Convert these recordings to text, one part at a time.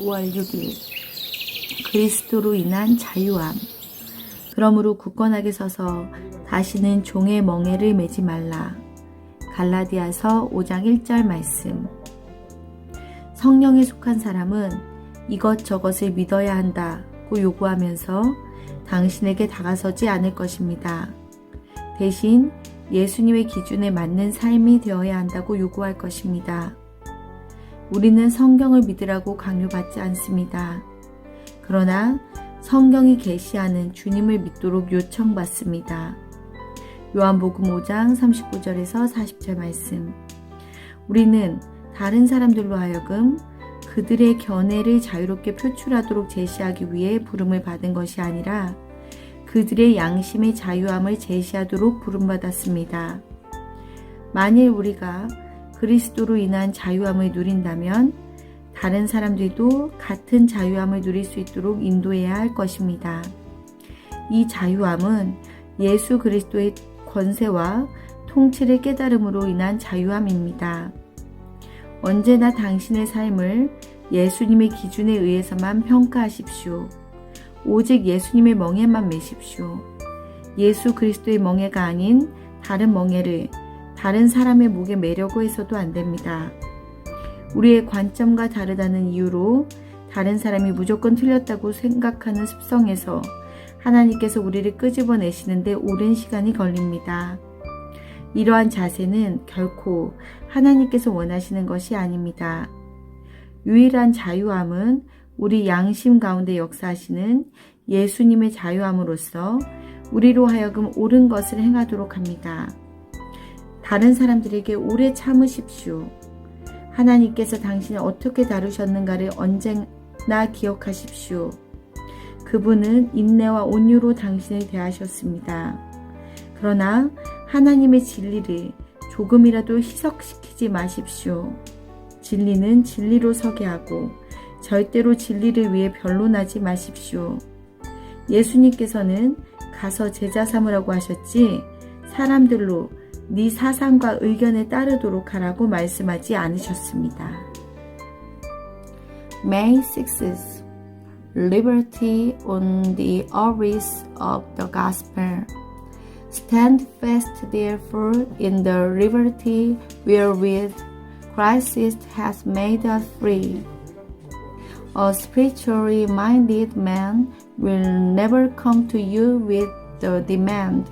5월 6일 그리스도로 인한 자유함. 그러므로 굳건하게 서서 다시는 종의 멍에를 매지 말라. 갈라디아서 5장 1절 말씀. 성령에 속한 사람은 이것저것을 믿어야 한다고 요구하면서 당신에게 다가서지 않을 것입니다. 대신 예수님의 기준에 맞는 삶이 되어야 한다고 요구할 것입니다. 우리는 성경을 믿으라고 강요받지 않습니다. 그러나 성경이 계시하는 주님을 믿도록 요청받습니다. 요한복음 5장 39절에서 40절 말씀. 우리는 다른 사람들로 하여금 그들의 견해를 자유롭게 표출하도록 제시하기 위해 부름을 받은 것이 아니라 그들의 양심의 자유함을 제시하도록 부름받았습니다. 만일 우리가 그리스도로 인한 자유함을 누린다면 다른 사람들도 같은 자유함을 누릴 수 있도록 인도해야 할 것입니다. 이 자유함은 예수 그리스도의 권세와 통치를 깨달음으로 인한 자유함입니다. 언제나 당신의 삶을 예수님의 기준에 의해서만 평가하십시오. 오직 예수님의 멍에만 매십시오. 예수 그리스도의 멍에가 아닌 다른 멍에를 다른 사람의 목에 매려고 해서도 안 됩니다. 우리의 관점과 다르다는 이유로 다른 사람이 무조건 틀렸다고 생각하는 습성에서 하나님께서 우리를 끄집어내시는데 오랜 시간이 걸립니다. 이러한 자세는 결코 하나님께서 원하시는 것이 아닙니다. 유일한 자유함은 우리 양심 가운데 역사하시는 예수님의 자유함으로써 우리로 하여금 옳은 것을 행하도록 합니다. 다른 사람들에게 오래 참으십시오. 하나님께서 당신을 어떻게 다루셨는가를 언제나 기억하십시오. 그분은 인내와 온유로 당신을 대하셨습니다. 그러나 하나님의 진리를 조금이라도 희석시키지 마십시오. 진리는 진리로 서게 하고 절대로 진리를 위해 변론하지 마십시오. 예수님께서는 가서 제자 삼으라고 하셨지 사람들로 네 사상과 의견에 따르도록 하라고 말씀하지 않으셨습니다. May 6th. Liberty on the always of the gospel. Stand fast therefore in the liberty wherewith Christ has made us free. A spiritually minded man will never come to you with the demand,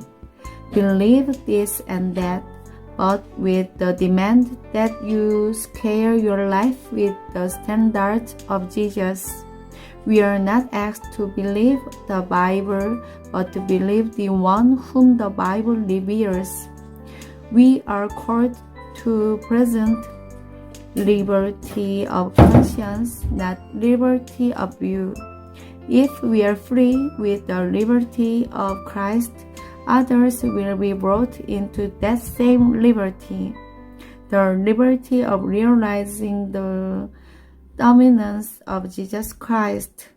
believe this and that, but with the demand that you scale your life with the standards of Jesus. We are not asked to believe the Bible, but to believe the one whom the Bible reveals. We are called to present liberty of conscience, not liberty of view. If we are free with the liberty of Christ, others will be brought into that same liberty, the liberty of realizing the dominance of Jesus Christ.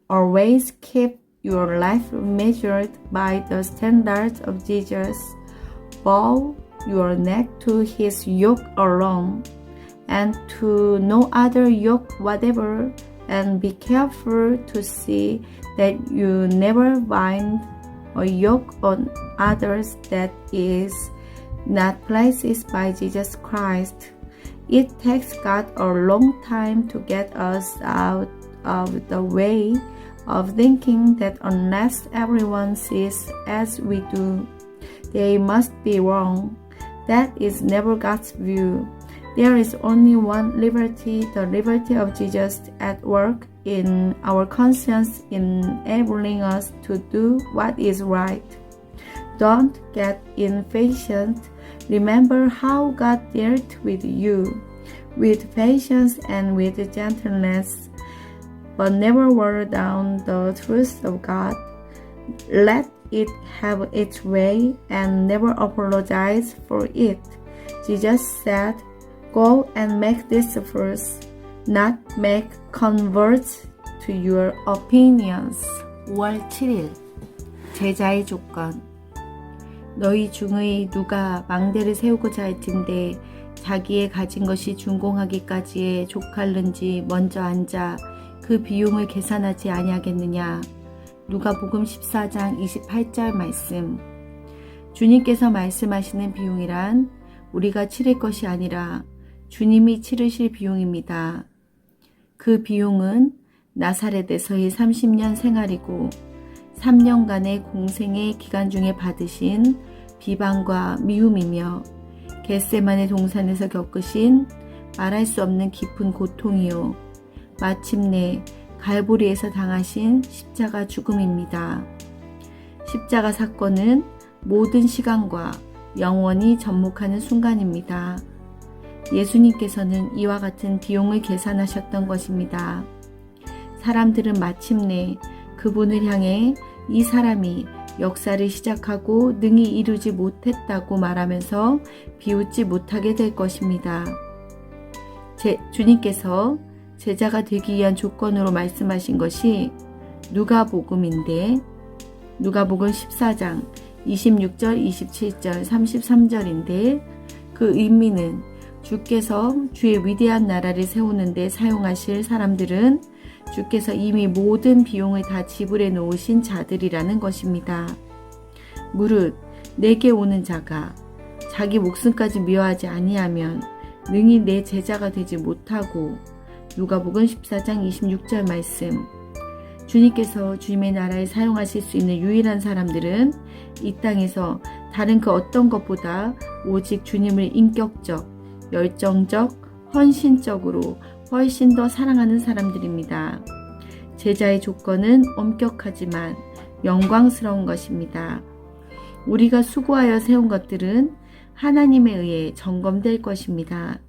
Always keep your life measured by the standards of Jesus. Bow your neck to his yoke alone, and to no other yoke whatever, and be careful to see that you never bind a yoke on others that is not placed by Jesus Christ. It takes God a long time to get us out of the way of thinking that unless everyone sees as we do, they must be wrong. That is never God's view. There is only one liberty, the liberty of Jesus at work in our conscience, enabling us to do what is right. Don't get impatient. Remember how God dealt with you, with patience and with gentleness, but never water down the truth of God. Let it have its way and never apologize for it. Jesus said, "Go and make disciples, not make converts to your opinions." 5월 7일 제자의 조건. 너희 중의 누가 망대를 세우고자 할진대 자기의 가진 것이 준공하기까지에 족할는지 먼저 앉아 그 비용을 계산하지 아니하겠느냐. 누가복음 14장 28절 말씀. 주님께서 말씀하시는 비용이란 우리가 치를 것이 아니라 주님이 치르실 비용입니다. 그 비용은 나사렛에서의 30년 생활이고 3년간의 공생의 기간 중에 받으신 비방과 미움이며 겟세마네 동산에서 겪으신 말할 수 없는 깊은 고통이요 마침내 갈보리에서 당하신 십자가 죽음입니다. 십자가 사건은 모든 시간과 영원히 접목하는 순간입니다. 예수님께서는 이와 같은 비용을 계산하셨던 것입니다. 사람들은 마침내 그분을 향해 이 사람이 역사를 시작하고 능히 이루지 못했다고 말하면서 비웃지 못하게 될 것입니다. 주님께서 제자가 되기 위한 조건으로 말씀하신 것이 누가복음인데 누가복음 14장 26절, 27절, 33절인데 그 의미는 주께서 주의 위대한 나라를 세우는 데 사용하실 사람들은 주께서 이미 모든 비용을 다 지불해 놓으신 자들이라는 것입니다. 무릇 내게 오는 자가 자기 목숨까지 미워하지 아니하면 능히 내 제자가 되지 못하고 누가복음 14장 26절 말씀. 주님께서 주님의 나라에 사용하실 수 있는 유일한 사람들은 이 땅에서 다른 그 어떤 것보다 오직 주님을 인격적, 열정적, 헌신적으로 훨씬 더 사랑하는 사람들입니다. 제자의 조건은 엄격하지만 영광스러운 것입니다. 우리가 수고하여 세운 것들은 하나님에 의해 점검될 것입니다.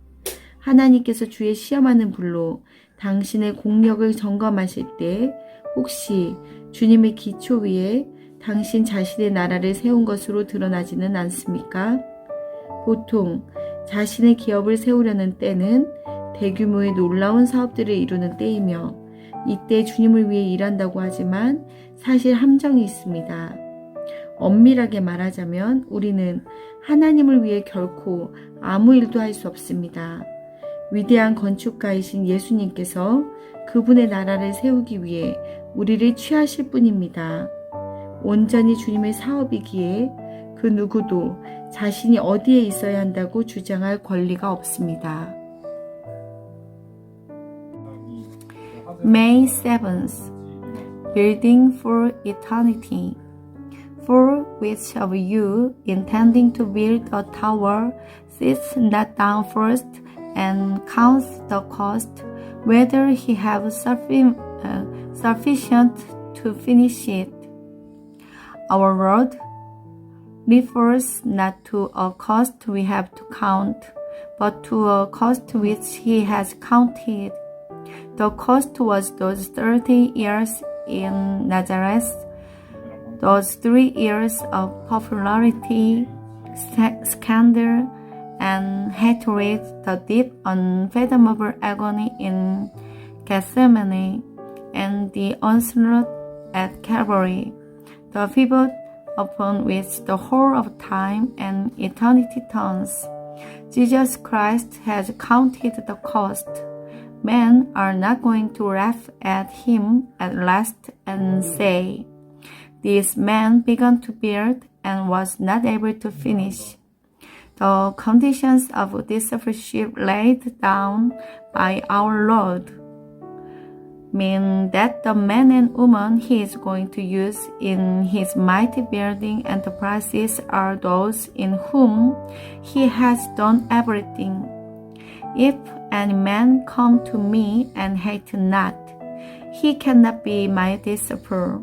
하나님께서 주의 시험하는 불로 당신의 공력을 점검하실 때 혹시 주님의 기초 위에 당신 자신의 나라를 세운 것으로 드러나지는 않습니까? 보통 자신의 기업을 세우려는 때는 대규모의 놀라운 사업들을 이루는 때이며 이때 주님을 위해 일한다고 하지만 사실 함정이 있습니다. 엄밀하게 말하자면 우리는 하나님을 위해 결코 아무 일도 할 수 없습니다. 위대한 건축가이신 예수님께서 그분의 나라를 세우기 위해 우리를 취하실 뿐입니다. 온전히 주님의 사업이기에 그 누구도 자신이 어디에 있어야 한다고 주장할 권리가 없습니다. May 7th. Building for eternity. For which of you, intending to build a tower, sits not down first and counts the cost, whether he have sufficient to finish it? Our Lord refers not to a cost we have to count, but to a cost which he has counted. The cost was those 30 years in Nazareth, those 3 years of popularity, scandal, and hatred, the deep, unfathomable agony in Gethsemane, and the onslaught at Calvary, the pivot upon which the whole of time and eternity turns. Jesus Christ has counted the cost. Men are not going to laugh at him at last and say, "This man began to build and was not able to finish." The conditions of discipleship laid down by our Lord mean that the men and women he is going to use in his mighty building enterprises are those in whom he has done everything. If any man come to me and hate not, he cannot be my disciple.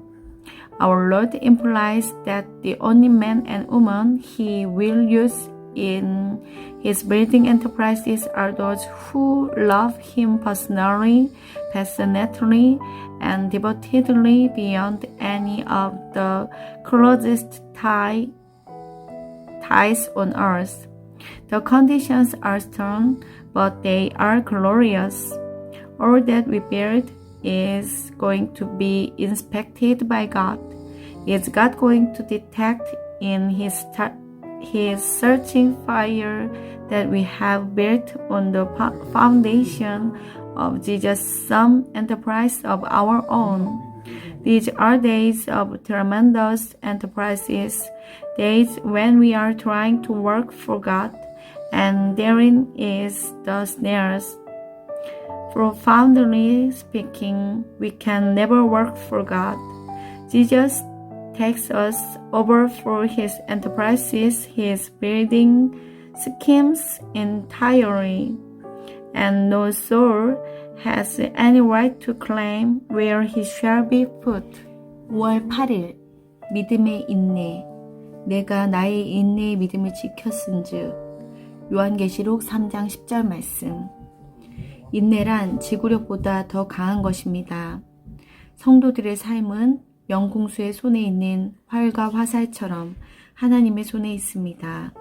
Our Lord implies that the only man and woman he will use in his building enterprises are those who love him personally, passionately, and devotedly beyond any of the closest ties on earth. The conditions are stern, but they are glorious. All that we build is going to be inspected by God. Is God going to detect in his searching fire that we have built on the foundation of Jesus some enterprise of our own. These are days of tremendous enterprises, days when we are trying to work for God, and therein is the snares. Profoundly speaking, we can never work for God. Jesus takes us over for his enterprises, his building schemes entirely, and no soul has any right to claim where he shall be put. 5월 8일 믿음의 인내. 내가 나의 인내의 믿음을 지켰은즉. 요한계시록 3장 10절 말씀. 인내란 지구력보다 더 강한 것입니다. 성도들의 삶은 영궁수의 손에 있는 활과 화살처럼 하나님의 손에 있습니다.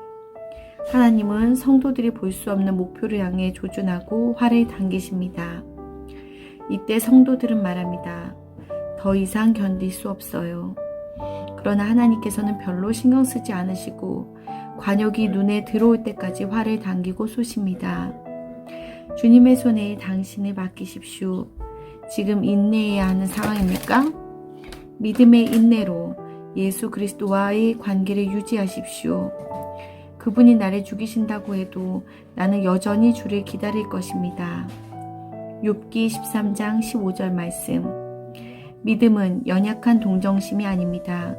하나님은 성도들이 볼 수 없는 목표를 향해 조준하고 활을 당기십니다. 이때 성도들은 말합니다. 더 이상 견딜 수 없어요. 그러나 하나님께서는 별로 신경 쓰지 않으시고 관역이 눈에 들어올 때까지 활을 당기고 쏘십니다. 주님의 손에 당신을 맡기십시오. 지금 인내해야 하는 상황입니까? 믿음의 인내로 예수 그리스도와의 관계를 유지하십시오. 그분이 나를 죽이신다고 해도 나는 여전히 주를 기다릴 것입니다. 욥기 13장 15절 말씀. 믿음은 연약한 동정심이 아닙니다.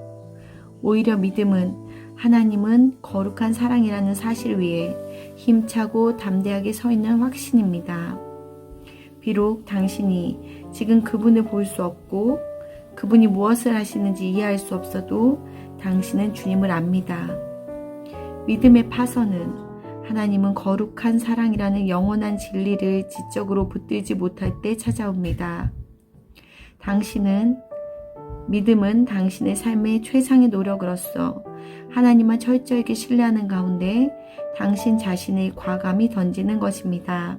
오히려 믿음은 하나님은 거룩한 사랑이라는 사실 위에 힘차고 담대하게 서 있는 확신입니다. 비록 당신이 지금 그분을 볼 수 없고 그분이 무엇을 하시는지 이해할 수 없어도 당신은 주님을 압니다. 믿음의 파선은 하나님은 거룩한 사랑이라는 영원한 진리를 지적으로 붙들지 못할 때 찾아옵니다. 믿음은 당신의 삶의 최상의 노력으로서 하나님만 철저하게 신뢰하는 가운데 당신 자신을 과감히 던지는 것입니다.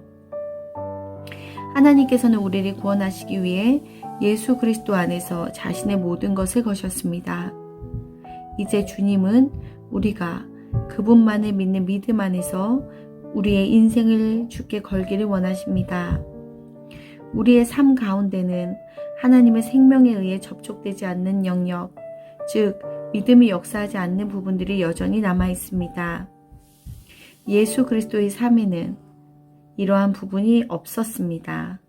하나님께서는 우리를 구원하시기 위해 예수 그리스도 안에서 자신의 모든 것을 거셨습니다. 이제 주님은 우리가 그분만을 믿는 믿음 안에서 우리의 인생을 주께 걸기를 원하십니다. 우리의 삶 가운데는 하나님의 생명에 의해 접촉되지 않는 영역, 즉 믿음이 역사하지 않는 부분들이 여전히 남아 있습니다. 예수 그리스도의 삶에는 이러한 부분이 없었습니다.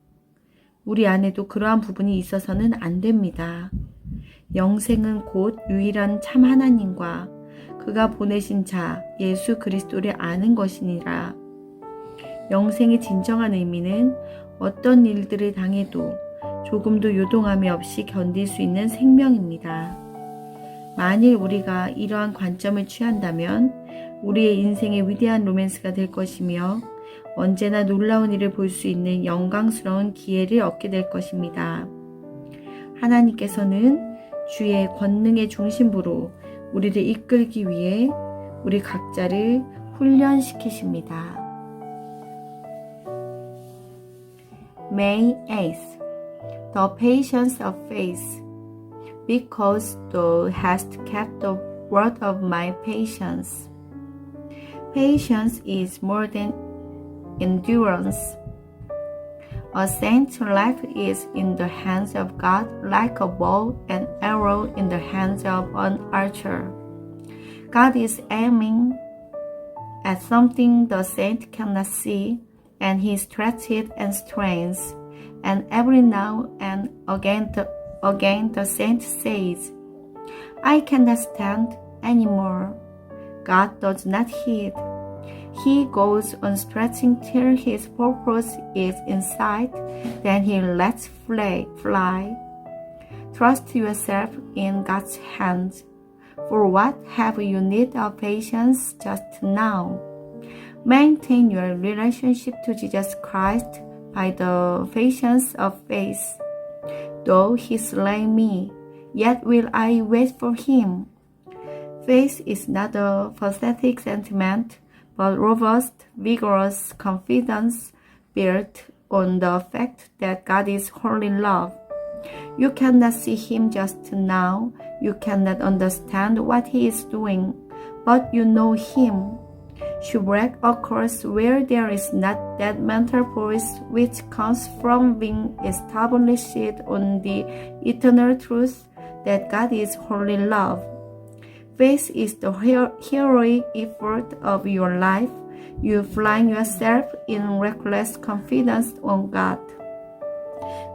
우리 안에도 그러한 부분이 있어서는 안 됩니다. 영생은 곧 유일한 참 하나님과 그가 보내신 자 예수 그리스도를 아는 것이니라. 영생의 진정한 의미는 어떤 일들을 당해도 조금도 요동함이 없이 견딜 수 있는 생명입니다. 만일 우리가 이러한 관점을 취한다면 우리의 인생의 위대한 로맨스가 될 것이며 언제나 놀라운 일을 볼 수 있는 영광스러운 기회를 얻게 될 것입니다. 하나님께서는 주의 권능의 중심부로 우리를 이끌기 위해 우리 각자를 훈련시키십니다. May 8th. The patience of faith. Because thou hast kept the word of my patience. Patience is more than endurance. A saint's life is in the hands of God like a bow and arrow in the hands of an archer. God is aiming at something the saint cannot see, and he stretches and strains, and every now and again the saint says, I cannot stand anymore. God does not heed. He goes on stretching till his purpose is in sight, then he lets fly. Trust yourself in God's hands. For what have you need of patience just now? Maintain your relationship to Jesus Christ by the patience of faith. Though he slay me, yet will I wait for him. Faith is not a pathetic sentiment, but robust, vigorous confidence built on the fact that God is holy love. You cannot see him just now, you cannot understand what he is doing, but you know him. Shipwreck occurs where there is not that mental force which comes from being established on the eternal truth that God is holy love. Faith is the heroic effort of your life. You fling yourself in reckless confidence on God.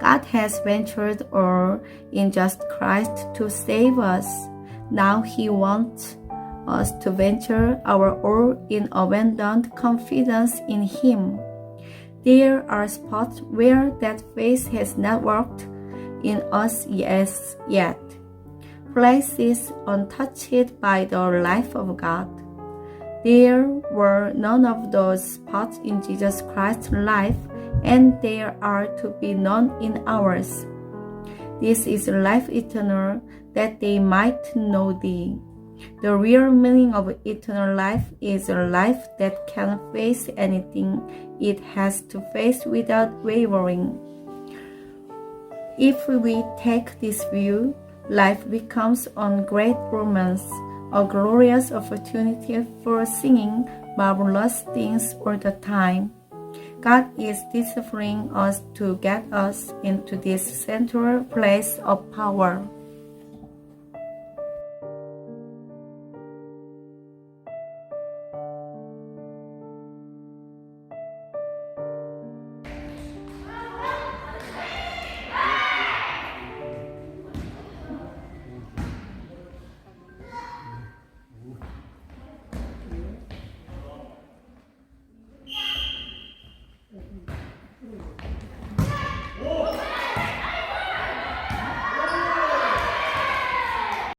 God has ventured all in just Christ to save us. Now He wants us to venture our all in abandoned confidence in Him. There are spots where that faith has not worked in us yet, places untouched by the life of God. There were none of those spots in Jesus Christ's life, and there are to be none in ours. This is life eternal, that they might know Thee. The real meaning of eternal life is a life that can face anything it has to face without wavering. If we take this view, life becomes a great romance, a glorious opportunity for singing marvelous things all the time. God is disciplining us to get us into this central place of power.